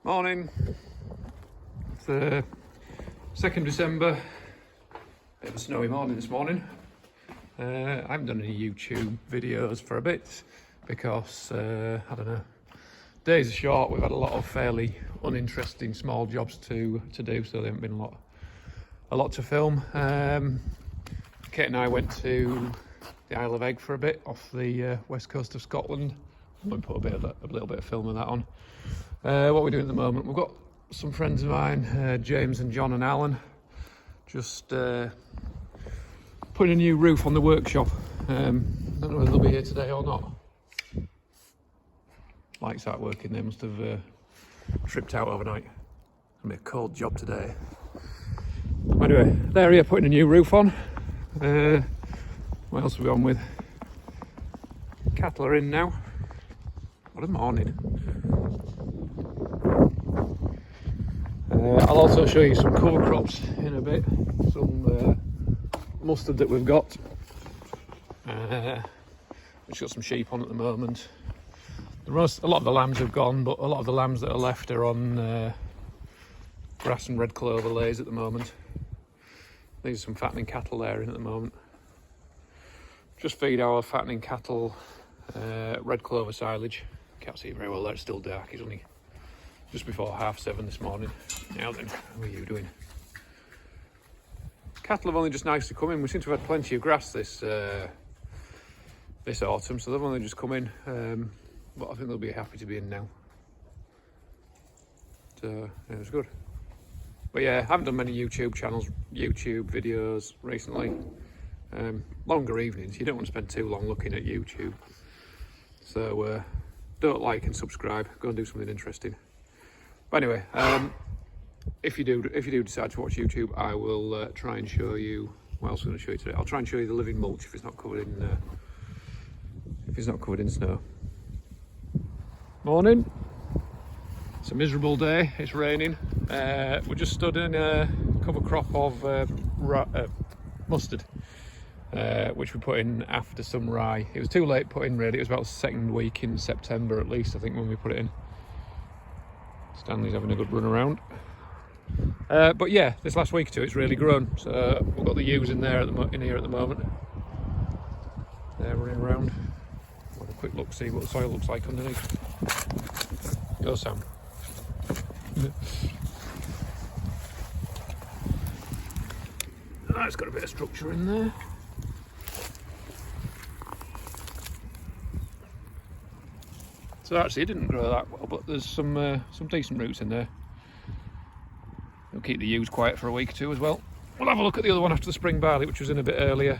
Morning. It's 2nd December. Bit of a snowy morning this morning. I haven't done any YouTube videos for a bit because I don't know. Days are short. We've had a lot of fairly uninteresting small jobs to do, so there haven't been a lot to film. Kate and I went to the Isle of Eigg for a bit off the west coast of Scotland. I'm going to put a little bit of film of that on. What we're doing at the moment, we've got some friends of mine, James and John and Alan, just putting a new roof on the workshop. I don't know whether they'll be here today or not. Lights aren't working, they must have tripped out overnight. It's going to be a cold job today. Anyway, they're here putting a new roof on. What else are we on with? Cattle are in now. What a morning. I'll also show you some cover crops in a bit. Some mustard that we've got. We've got some sheep on at the moment. A lot of the lambs have gone, but a lot of the lambs that are left are on grass and red clover lays at the moment. These are some fattening cattle there in at the moment. Just feed our fattening cattle red clover silage. Can't see it very well there, it's still dark. It's only just before 7:30 this morning. Now then, how are you doing? Cattle have only just nicely come in. We seem to have had plenty of grass this autumn, so they've only just come in. But I think they'll be happy to be in now. So yeah, it was good. But yeah, I haven't done many YouTube videos recently. Longer evenings. You don't want to spend too long looking at YouTube. So don't like and subscribe. Go and do something interesting. But anyway, if you do decide to watch YouTube, I will try and show you. What else am I going to show you today? I'll try and show you the living mulch if it's not covered in snow. Morning. It's a miserable day. It's raining. We just stood in a cover crop of mustard, which we put in after some rye. It was too late put in really. It was about the second week in September at least, I think, when we put it in. Stanley's having a good run around. But yeah, this last week or two it's really grown. So we've got the ewes in there in here at the moment. They're running around. We'll have a quick look, see what the soil looks like underneath. Go Sam. It's got a bit of structure in there. So actually it didn't grow that well, but there's some decent roots in there. It'll keep the ewes quiet for a week or two as well. We'll have a look at the other one after the spring barley, which was in a bit earlier,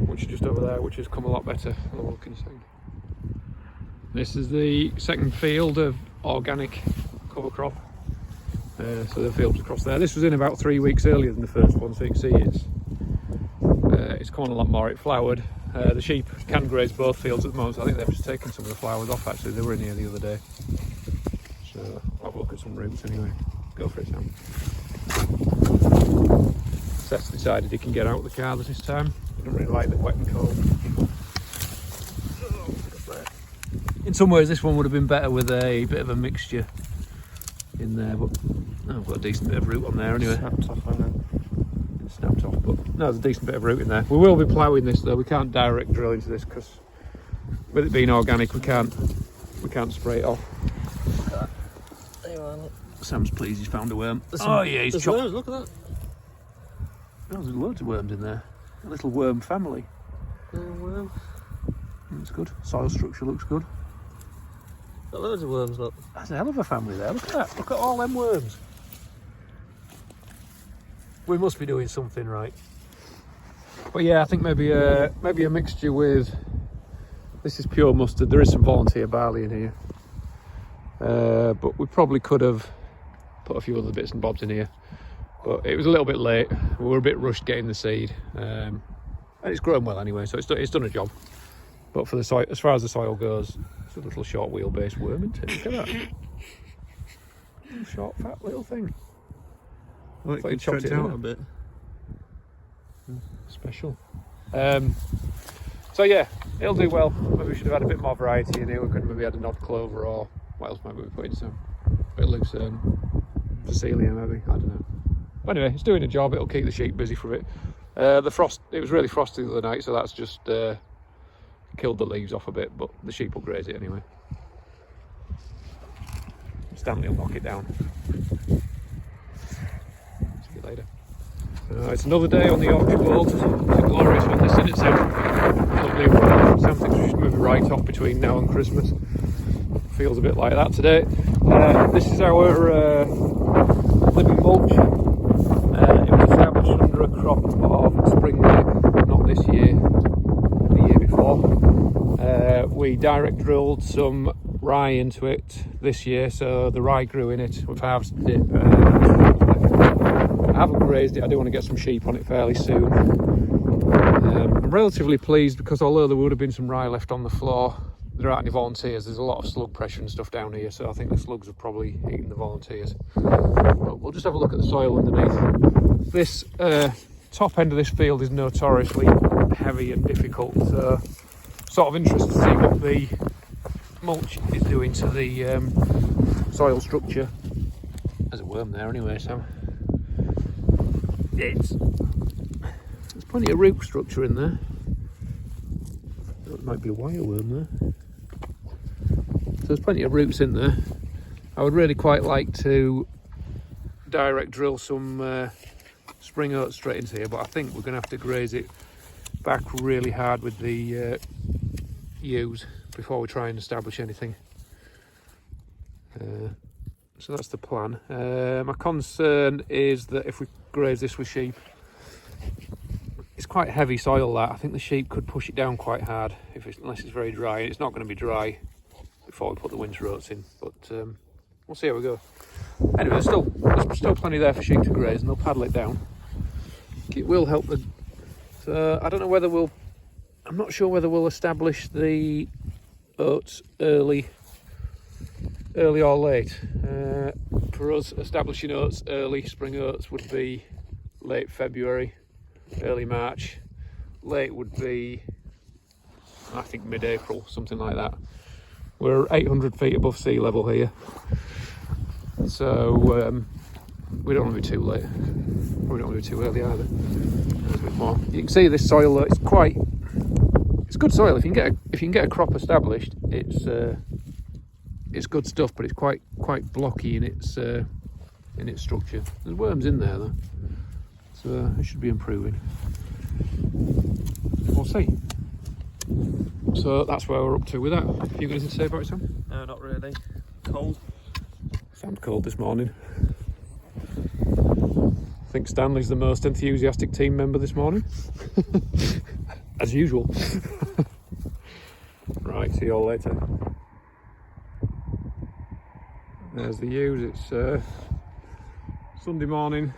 which is just over there, which has come a lot better. We'll have a look inside. This is the second field of organic cover crop. So the fields across there. This was in about 3 weeks earlier than the first one, so you can see it's come on a lot more. It flowered. The sheep can graze both fields at the moment, so I think they've just taken some of the flowers off actually. They were in here the other day. So I'll have a look at some roots anyway. Go for it, Sam. Seth's decided he can get out of the car this time. He doesn't really like the wet and cold. In some ways this one would have been better with a bit of a mixture in there, but I've got a decent bit of root on there anyway. Snapped off, hasn't it? Snapped off, but no, there's a decent bit of root in there. We will be ploughing this though. We can't direct drill into this because with it being organic we can't spray it off. There you are, look. Sam's pleased he's found a worm. Yeah, he's there's chopped. worms, look at that. Oh, there's loads of worms in there. A little worm family. Worm. That's good. Soil structure looks good. Got loads of worms, look. That's a hell of a family there. Look at that. Look at all them worms. We must be doing something right. But yeah, I think maybe a mixture with. This is pure mustard. There is some volunteer barley in here, but we probably could have put a few other bits and bobs in here. But it was a little bit late. We were a bit rushed getting the seed, and it's grown well anyway, so it's done a job. But for the soil, as far as the soil goes, it's a little short wheelbase worm, isn't it? Look at that. Little short, fat little thing. Well, it like chopped it out a bit. Special. So yeah, it'll do well. Maybe we should have had a bit more variety in here. We could have maybe had an odd clover, or what else might we put in some? bit of lucerne, Cecilia maybe, I don't know. But anyway, it's doing a job. It'll keep the sheep busy for a bit. The frost, it was really frosty the other night, so that's just killed the leaves off a bit, but the sheep will graze it anyway. Stanley will knock it down. See you later. It's another day on the Archibald. It's a glorious one this, isn't it, Sam? Lovely. Sam thinks we should move it right off between now and Christmas. Feels a bit like that today. This is our living mulch. It was established under a crop of spring Eigg, not this year, the year before. We direct drilled some rye into it this year, so the rye grew in it. We've harvested it. I haven't grazed it. I do want to get some sheep on it fairly soon. I'm relatively pleased because although there would have been some rye left on the floor, there aren't any volunteers. There's a lot of slug pressure and stuff down here, so I think the slugs have probably eaten the volunteers. But we'll just have a look at the soil underneath. This top end of this field is notoriously heavy and difficult, so sort of interested to see what the mulch is doing to the soil structure. There's a worm there anyway, Sam. There's plenty of root structure in there. There might be a wire worm there. So there's plenty of roots in there. I would really quite like to direct drill some spring oats straight into here, but I think we're going to have to graze it back really hard with the ewes before we try and establish anything. So that's the plan. My concern is that if we graze this with sheep, it's quite heavy soil that I think the sheep could push it down quite hard unless it's very dry. It's not going to be dry before we put the winter oats in, but we'll see how we go. Anyway, there's still plenty there for sheep to graze, and they'll paddle it down. It will help the. So I don't know whether I'm not sure whether we'll establish the oats early or late. For us, establishing oats early, spring oats, would be late February, early March. Late would be, I think, mid-April, something like that. We're 800 feet above sea level here, so we don't want to be too late. We don't want to be too early either. There's a bit more. You can see this soil though, it's good soil. If you can get a crop established, it's good stuff, but it's quite blocky in its structure. There's worms in there though, so it should be improving. We'll see. So that's where we're up to with that. Have you got anything to say about it, Sam? No, not really. Cold. Sounds cold this morning. I think Stanley's the most enthusiastic team member this morning. As usual. Right, see you all later. There's the ewes. It's Sunday morning,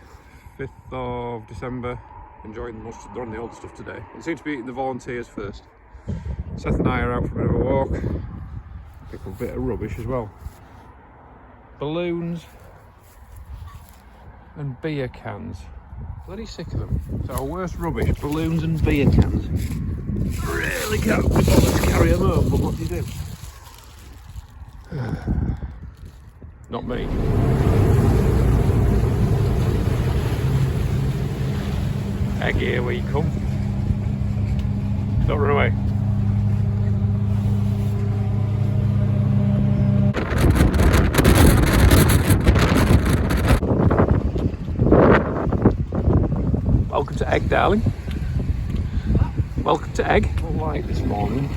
5th of December. Enjoying most of the old stuff today. It seems to be eating the volunteers first. Seth and I are out for a bit of a walk. Pick up a bit of rubbish as well. Balloons and beer cans. Bloody sick of them. It's our worst rubbish, balloons and beer cans. Really can't be bothered to carry them home, but what do you do? Not me. Egg, here where you come. Don't run away. Welcome to Egg, darling. Welcome to Egg. All light this morning.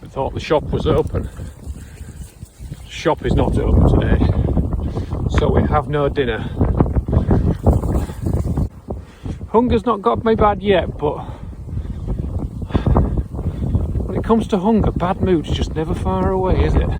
Thought the shop was open. Shop is not open today, so we have no dinner. Hunger's not got me bad yet, but when it comes to hunger, bad mood's just never far away, is it?